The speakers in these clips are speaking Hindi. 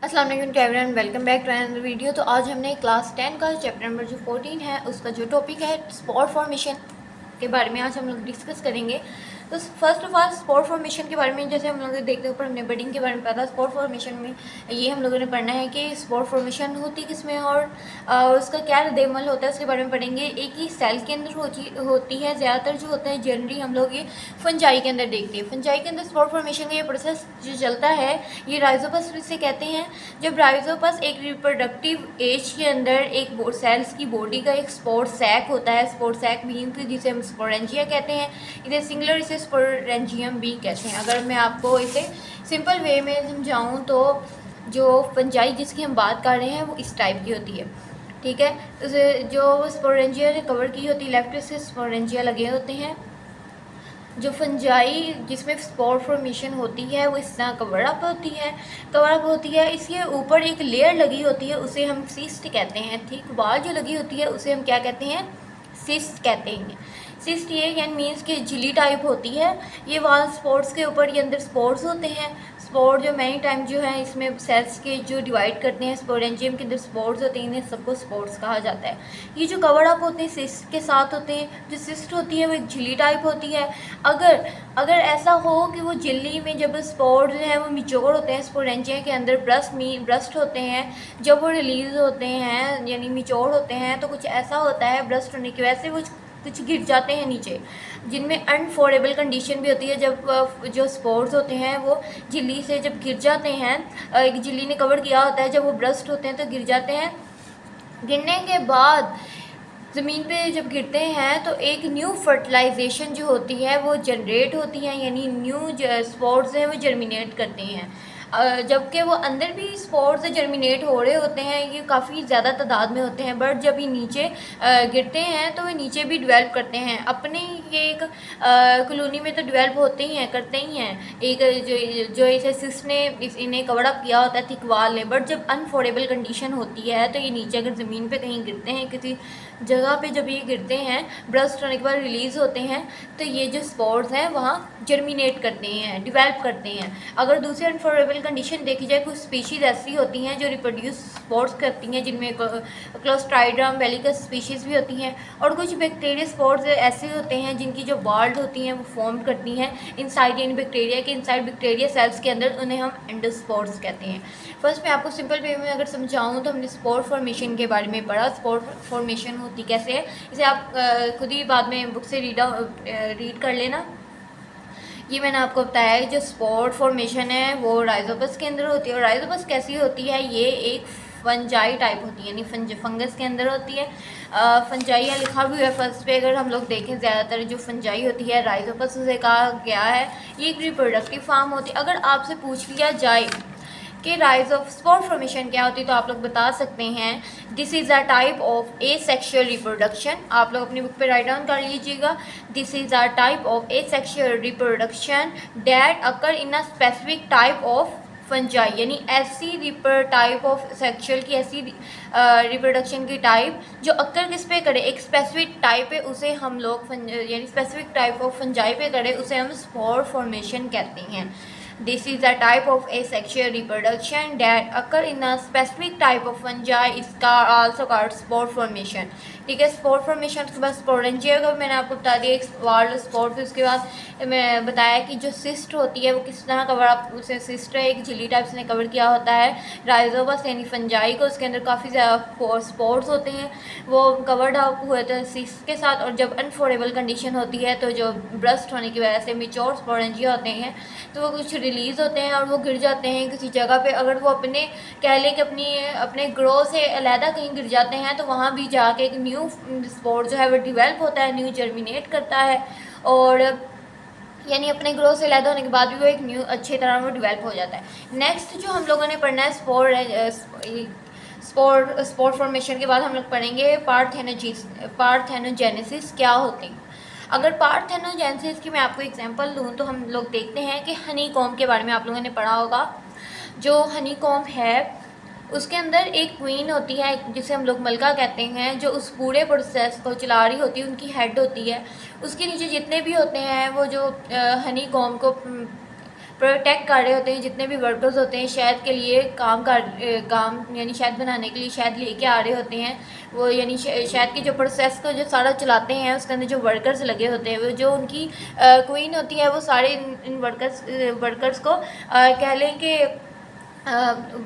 अस्सलाम वालेकुम to everyone, welcome back to another video. तो आज हमने क्लास 10 का चैप्टर नंबर जो 14 है उसका जो टॉपिक है स्पोर फॉर्मेशन के बारे में आज हम लोग डिस्कस करेंगे। तो first of all spore formation के बारे में जैसे हम लोग देखते हैं ऊपर हमने बडिंग के बारे में पढ़ा। स्पोर फॉर्मेशन में ये हम लोगों ने पढ़ना है कि स्पोर फॉर्मेशन होती किस में और उसका क्या रद्द-ए-अमल होता है उसके बारे में पढ़ेंगे। एक ही सेल के अंदर होती है, ज़्यादातर जो होता है जनरली हम लोग ये फंजाई के अंदर देखते हैं। फंजाई के अंदर स्पोर फॉर्मेशन का ये प्रोसेस जो चलता है ये राइजोपस से कहते हैं। जब राइजोपस एक रिप्रोडक्टिव एज के अंदर एक सेल्स की बॉडी का एक स्पोर सैक होता है, स्पोर सैक मीन जिसे हम स्पोरेंजिया कहते हैं, इसे सिंगुलर इसे स्पोरेंजियम भी कहते हैं। अगर मैं आपको इसे सिंपल वे में समझाऊं तो जो फंजाई जिसकी हम बात कर रहे हैं वो इस टाइप की होती है, ठीक है। तो जो स्पोरेंजिया ने कवर की होती है, लेफ्ट से स्पोरेंजिया लगे होते हैं। जो फंजाई जिसमें स्पोर फॉर्मेशन होती है वो इस तरह कवर अप होती है। इसके ऊपर एक लेयर लगी होती है, उसे हम सिस्ट कहते हैं। ठीक, वाल जो लगी होती है उसे हम क्या कहते हैं, सिस्ट कहते हैं। सिस्ट ये यानी मीन्स कि झिल्ली टाइप होती है। ये वाल स्पोर्स के ऊपर ये अंदर स्पोर्स होते हैं। स्पोर जो मैनी टाइम जो है इसमें सेल्स के जो डिवाइड करते हैं स्पोरेंजियम के अंदर स्पोर्स होते हैं, इन्हें सबको स्पोर्स कहा जाता है। ये जो कवर अप होते हैं सिस्ट के साथ होते हैं। जो सिस्ट होती है वो एक झिल्ली टाइप होती है। अगर ऐसा हो कि वो झिल्ली में जब स्पोर जो है वो मिच्योर होते हैं स्पोरेंजियम के अंदर ब्रस्ट होते हैं, जब वो रिलीज़ होते हैं यानी मिच्योर होते हैं तो कुछ ऐसा होता है ब्रस्ट होने की वजह से वो कुछ गिर जाते हैं नीचे, जिनमें अनफोर्डेबल कंडीशन भी होती है। जब जो स्पोर्स होते हैं वो झिल्ली से जब गिर जाते हैं, एक झिल्ली ने कवर किया होता है, जब वो ब्रस्ट होते हैं तो गिर जाते हैं। गिरने के बाद ज़मीन पे जब गिरते हैं तो एक न्यू फर्टिलाइजेशन जो होती है वो जनरेट होती है, यानी न्यू स्पोर्स हैं वो जर्मिनेट करते हैं। जबकि वो अंदर भी स्पोर्स जर्मिनेट हो रहे होते हैं, ये काफ़ी ज़्यादा तादाद में होते हैं, बट जब ये नीचे गिरते हैं तो वे नीचे भी डेवलप करते हैं अपने ये एक कॉलोनी में तो डेवलप होते ही हैं, करते ही हैं। एक जो इसे सिस्ट ने इन्हें कवर अप किया होता है थिक वाल ने, बट जब अनफोर्डेबल कंडीशन होती है तो ये नीचे अगर ज़मीन पे कहीं गिरते हैं किसी जगह पे, जब ये गिरते हैं ब्रस्ट होने के बाद रिलीज़ होते हैं तो ये जो स्पोर्स हैं वहाँ जर्मिनेट करते हैं, डेवलप करते हैं। अगर दूसरे अनफोर्डेबल कंडीशन देखी जाए, कुछ स्पीशीज़ ऐसी होती हैं जो रिप्रोड्यूस स्पोर्स करती हैं, जिनमें क्लोस्ट्राइडियम वेलिकस स्पीशीज़ भी होती हैं, और कुछ बैक्टीरिया स्पोर्स ऐसे होते हैं जिनकी जो वाल्ड होती हैं वो फॉर्म करती हैं इनसाइड यानी बैक्टीरिया के इनसाइड, बैक्टीरिया सेल्स के अंदर, उन्हें हम एंडोस्पोर्स कहते हैं। फर्स्ट मैं आपको सिंपल वे में अगर समझाऊँ तो हमने स्पोर फॉर्मेशन के बारे में पढ़ा। स्पोर फॉर्मेशन होती कैसे है इसे आप खुद ही बाद में बुक से रीड कर लेना। ये मैंने आपको बताया है जो स्पोर फॉर्मेशन है वो राइजोपस के अंदर होती है। और राइजोपस कैसी होती है, ये एक फंजाई टाइप होती है, यानी फंगस के अंदर होती है। फंजाई यहाँ लिखा भी हुआ है फर्स्ट पे, अगर हम लोग देखें ज़्यादातर जो फंजाई होती है राइजोपस उसे कहा गया है। ये एक रिप्रोडक्टिव फार्म होती है। अगर आपसे पूछ लिया जाए कि राइज ऑफ स्पोर फॉर्मेशन क्या होती है तो आप लोग बता सकते हैं this is a type of A sexual reproduction. आप लोग अपनी बुक पे राइट डाउन कर लीजिएगा, this is a type of A sexual reproduction that occur in a specific type of fungi, यानी ऐसी टाइप ऑफ सेक्शुअल की ऐसी रिप्रोडक्शन की टाइप जो अक्कर किस पे करे, एक स्पेसिफिक टाइप है उसे हम लोग यानी स्पेसिफिक टाइप ऑफ फंजाई पे करे उसे हम स्पोर फॉर्मेशन कहते हैं। This is a type of asexual reproduction that occur in a specific type of fungi. It's also called spore formation. ठीक है, स्पोर फॉर्मेशन उसके बाद स्पोरेंजिया का मैंने आपको बता दिया एक वार्ड स्पोर। फिर उसके बाद मैं बताया कि जो सिस्ट होती है वो किस तरह कवर अप, उसे सिस्ट है एक झिल्ली टाइप से कवर किया होता है राइजोपस यानी फंजाई को, उसके अंदर काफ़ी ज़्यादा स्पोर्स होते हैं वो कवर्ड अप हुए थे सिस्ट के साथ। और जब अनफोर्डेबल कंडीशन होती है तो जो ब्रस्ट होने की वजह से मिच्योर स्पोरेंजिया होते हैं तो वो कुछ रिलीज़ होते हैं और वो गिर जाते हैं किसी जगह पे। अगर वो अपने कह लें कि अपने ग्रो से अलहदा कहीं गिर जाते हैं तो वहाँ भी जाके एक न्यू स्पोर जो है वो डेवलप होता है, न्यू जर्मिनेट करता है, और यानी अपने ग्रो से अलहदा होने के बाद भी वो एक न्यू अच्छी तरह वो डेवलप हो जाता है। नेक्स्ट जो हम लोगों ने पढ़ना है स्पोर फॉर्मेशन के बाद हम लोग पढ़ेंगे पार्थेनोजेनेसिस क्या होते हैं। अगर पार्थेनोजेनेसिस की मैं आपको एग्जांपल दूं तो हम लोग देखते हैं कि हनी कॉम के बारे में आप लोगों ने पढ़ा होगा। जो हनी कॉम है उसके अंदर एक क्वीन होती है जिसे हम लोग मलका कहते हैं, जो उस पूरे प्रोसेस को चला रही होती है, उनकी हेड होती है। उसके नीचे जितने भी होते हैं वो जो हनी कॉम को प्रोटेक्ट कर रहे होते हैं। जितने भी वर्कर्स होते हैं शहद के लिए काम यानी शहद बनाने के लिए शहद लेके आ रहे होते हैं, वो यानी शहद के जो प्रोसेस को जो सारा चलाते हैं उसके अंदर जो वर्कर्स लगे होते हैं, वो जो उनकी क्वीन होती है, वो सारे इन वर्कर्स को कह लें कि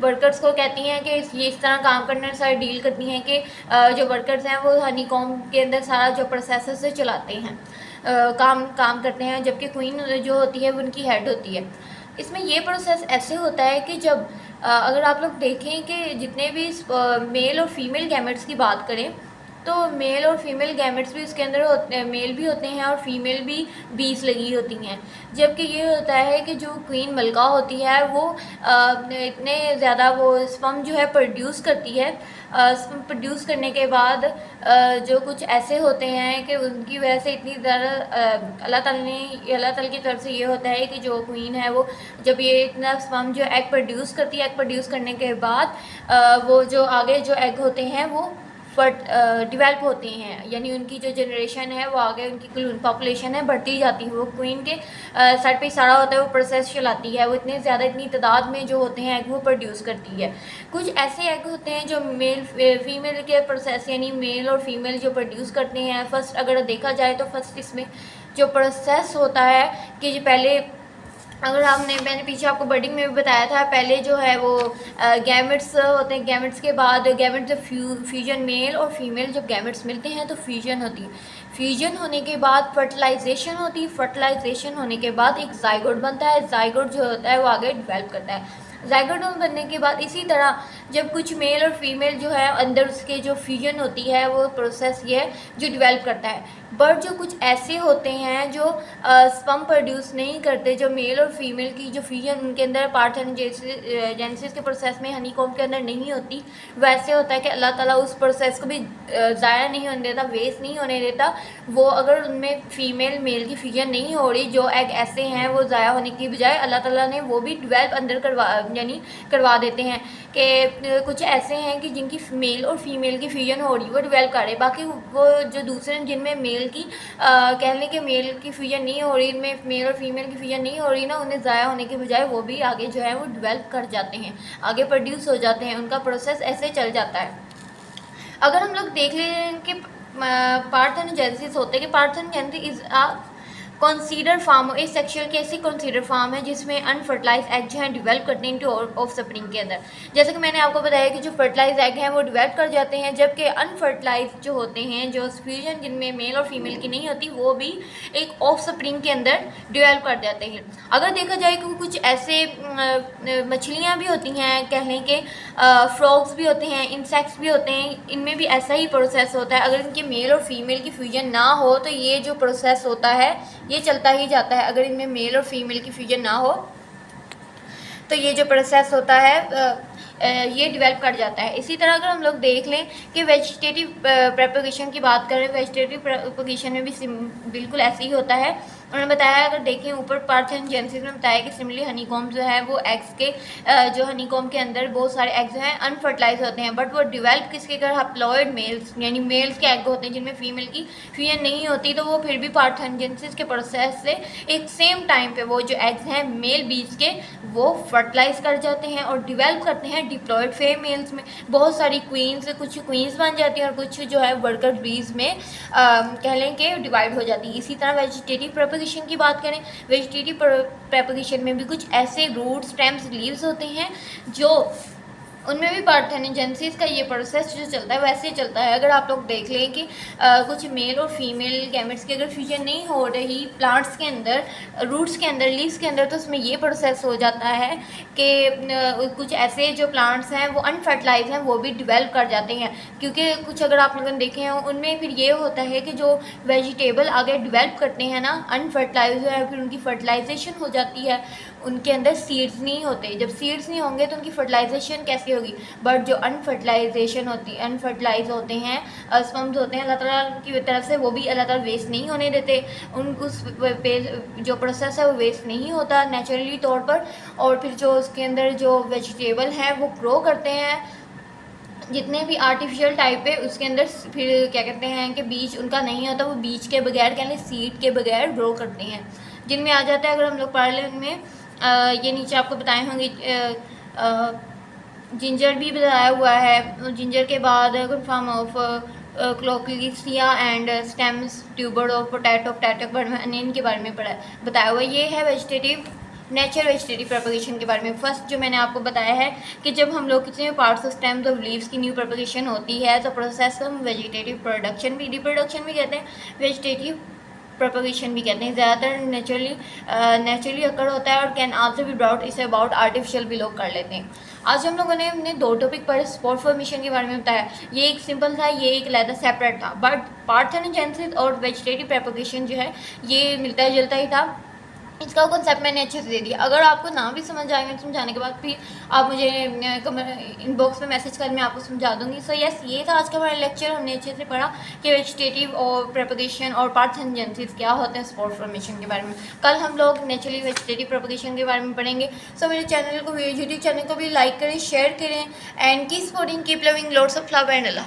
वर्कर्स को कहती हैं कि ये इस तरह काम करने सारी डील करती हैं कि जो वर्कर्स हैं वो हनी कॉम के अंदर सारा जो प्रोसेस से चलाते हैं, काम करते हैं, जबकि क्वीन जो होती है वो उनकी हेड होती है। इसमें ये प्रोसेस ऐसे होता है कि जब अगर आप लोग देखें कि जितने भी मेल और फीमेल गैमेट्स की बात करें तो मेल और फीमेल गैमेट्स भी उसके अंदर होते हैं, मेल भी होते हैं और फीमेल भी 20 लगी होती हैं। जबकि ये होता है कि जो क्वीन मलका होती है वो इतने ज़्यादा वो स्पर्म जो है प्रोड्यूस करती है। स्पर्म प्रोड्यूस करने के बाद जो कुछ ऐसे होते हैं कि उनकी वजह से इतनी ज़्यादा अल्लाह ताला की तरफ से ये होता है कि जो क्वीन है वो जब ये इतना स्पर्म जो एग प्रोड्यूस करती है, एग प्रोड्यूस करने के बाद वो जो आगे जो एग होते हैं वो डिवेल्प होते हैं, यानी उनकी जो जनरेशन है वो आगे उनकी पॉपुलेशन है बढ़ती जाती है। वो क्वीन के साइड पे सारा होता है, वो प्रोसेस चलाती है, वो इतनी तादाद में जो होते हैं एग वो प्रोड्यूस करती है। कुछ ऐसे एग होते हैं जो मेल फीमेल के प्रोसेस यानी मेल और फीमेल जो प्रोड्यूस करते हैं। फर्स्ट अगर देखा जाए तो फर्स्ट इसमें जो प्रोसेस होता है कि जो पहले अगर मैंने पीछे आपको बर्डिंग में भी बताया था, पहले जो है वो गैमेट्स होते हैं, गैमेट्स के बाद गैमेट्स जब फ्यूजन मेल और फीमेल जब गैमेट्स मिलते हैं तो फ्यूजन होती है। फ्यूजन होने के बाद फर्टिलाइजेशन होती है। फर्टिलाइजेशन होने के बाद एक जाइगोट बनता है। जाइगोट जो होता है वो आगे डेवलप करता है। जाइगोट बनने के बाद इसी तरह जब कुछ मेल और फीमेल जो है अंदर उसके जो फ्यूजन होती है वो प्रोसेस ये है जो डेवलप करता है। बट जो कुछ ऐसे होते हैं जो स्पर्म प्रोड्यूस नहीं करते, जो मेल और फीमेल की जो फ्यूजन उनके अंदर पार्थेनोजेनेसिस के प्रोसेस में हनीकॉम्ब के अंदर नहीं होती, वैसे होता है कि अल्लाह ताला उस प्रोसेस को भी ज़ाया नहीं होने देता, वेस्ट नहीं होने देता। वो अगर उनमें फीमेल मेल की फ्यूजन नहीं हो रही, जो एग ऐसे हैं वो ज़ाया होने की बजाय अल्लाह ताला ने वो भी डेवलप अंदर करवा देते हैं कि कुछ ऐसे हैं कि जिनकी मेल और फीमेल की फ्यूजन हो रही है वो डेवलप कर रहे हैं। बाकी वो जो दूसरे जिनमें मेल की कह लें कि मेल की फ्यूजन नहीं हो रही, इनमें मेल और फीमेल की फ्यूजन नहीं हो रही ना, उन्हें ज़ाया होने के बजाय वो भी आगे जो है वो डेवलप कर जाते हैं, आगे प्रोड्यूस हो जाते हैं, उनका प्रोसेस ऐसे चल जाता है। अगर हम लोग देख लें कि पार्थेनोजेनेसिस होते हैं कि parthenogenesis is a consider form, asexual की ऐसी कंसीडर फार्म है जिसमें अनफर्टिलाइज एग जो हैं डेवलप करते हैं इनटू ऑफ स्प्रिंग के अंदर। जैसे कि मैंने आपको बताया कि जो फर्टिलाइज एग हैं वो डेवलप कर जाते हैं, जबकि अनफर्टिलाइज जो होते हैं, जो फ्यूजन जिनमें मेल और फीमेल की नहीं होती, वो भी एक ऑफ स्प्रिंग के अंदर डेवलप कर जाते हैं। अगर देखा जाए कि कुछ ऐसे मछलियाँ भी होती हैं, कह लें कि फ्रॉग्स भी होते हैं, इंसेक्ट्स भी होते हैं, इनमें भी ऐसा ही प्रोसेस होता है। अगर इनके मेल और फीमेल की फ्यूजन ना हो तो ये जो प्रोसेस होता है ये चलता ही जाता है। अगर इनमें मेल और फीमेल की फ्यूजन ना हो तो ये जो प्रोसेस होता है ये डेवलप कर जाता है। इसी तरह अगर हम लोग देख लें कि वेजिटेटिव प्रोपगेशन की बात करें, वेजिटेटिव प्रोपगेशन में भी बिल्कुल ऐसे ही होता है। उन्होंने बताया, अगर देखें ऊपर पार्थेनोजेनेसिस में बताया कि सिमिलरली हनीकॉम्ब जो है वो एग्स के जो हनीकॉम्ब के अंदर बहुत सारे एग्स हैं अनफर्टिलाइज होते हैं, बट वो डेवलप किसके कर हैप्लॉइड मेल्स यानी मेल्स के एग होते हैं जिनमें फीमेल की फ्यूजन नहीं होती, तो वो फिर भी पार्थेनोजेनेसिस के प्रोसेस से एक सेम टाइम पे वो जो एग्स हैं मेल बीज के वो फर्टिलाइज कर जाते हैं और डेवलप करते हैं डिप्लॉयड फीमेल्स में। बहुत सारी क्वींस, कुछ क्वींस बन जाती हैं और कुछ जो है वर्कर बीज में कह लें कि डिवाइड हो जाती है। इसी तरह वेजिटेटिव प्रोपगेशन की बात करें, वेजिटेटिव प्रोपगेशन में भी कुछ ऐसे रूट स्टेम्स लीव्स होते हैं जो उनमें भी पार्थेनोजेनेसिस का ये प्रोसेस जो चलता है वैसे ही चलता है। अगर आप लोग देख लें कि कुछ मेल और फीमेल गैमेट्स की अगर फ्यूजन नहीं हो रही प्लांट्स के अंदर, रूट्स के अंदर, लीव्स के अंदर, तो उसमें ये प्रोसेस हो जाता है कि कुछ ऐसे जो प्लांट्स हैं वो अनफर्टिलाइज हैं वो भी डेवलप कर जाते हैं। क्योंकि कुछ अगर आप लोगों ने देखे हैं उनमें फिर ये होता है कि जो वेजिटेबल आगे डेवलप करते हैं ना अनफर्टिलाइज है, फिर उनकी फर्टिलाइजेशन हो जाती है, उनके अंदर सीड्स नहीं होते। जब सीड्स नहीं होंगे तो उनकी फर्टिलाइजेशन कैसे होगी? बट जो अनफर्टिलाइज होते हैं स्पर्म्स होते हैं अल्लाह ताला की तरफ से, वो भी अल्लाह ताला वेस्ट नहीं होने देते। उस जो प्रोसेस है वो वेस्ट नहीं होता नेचुरली तौर पर, और फिर जो उसके अंदर जो वेजिटेबल हैं वो ग्रो करते हैं। जितने भी आर्टिफिशियल टाइप है उसके अंदर फिर क्या कहते हैं कि बीज उनका नहीं होता, वो बीज के बगैर, कह लें सीड के बगैर ग्रो करते हैं। जिनमें आ जाता है, अगर हम लोग पढ़ लें उनमें ये नीचे आपको बताए होंगे। जिंजर भी बताया हुआ है। जिंजर के बाद फॉर्म ऑफ क्लोक्लिसिया and stems tuber of potato के बारे में अनियन के बारे में बताया हुआ है। ये है वेजिटेटिव नेचर वेजिटेटिव प्रोपगेशन के बारे में। फर्स्ट जो मैंने आपको बताया है कि जब हम लोग किसी parts of stems of leaves की न्यू प्रोपगेशन होती है तो प्रोसेस को हम वेजिटेटिव प्रोडक्शन भी रिप्रोडक्शन भी कहते हैं, वेजिटेटिव प्रोपगेशन भी कहते हैं। ज़्यादातर नेचुरली अकर होता है और कैन आल्सो बी ब्रॉट इसे अबाउट आर्टिफिशियल भी लोग कर लेते हैं। आज हम लोगों ने अपने 2 टॉपिक पर स्पोर फॉर्मेशन के बारे में बताया। ये एक सिंपल था, ये एक अलग सेपरेट था, बट पार्थेनोजेनेसिस और वेजिटेटिव प्रोपगेशन जो है ये मिलता जुलता ही था। इसका कॉन्सेप्ट मैंने अच्छे से दे दिया। अगर आपको ना भी समझ आए, मैं समझाने के बाद फिर आप मुझे इनबॉक्स में मैसेज कर, मैं आपको समझा दूंगी। सो यस, ये था आज का हमारा लेक्चर। हमने अच्छे से पढ़ा कि वेजिटेटिव और प्रोपगेशन और पार्थेनोजेनेसिस क्या होते हैं स्पोर फॉर्मेशन के बारे में। कल हम लोग नेचुरली वेजिटेटिव प्रोपगेशन के बारे में पढ़ेंगे। सो मेरे चैनल को, यूट्यूब चैनल को भी लाइक करें, शेयर करें and keep supporting, keep loving, lots of love and Allah.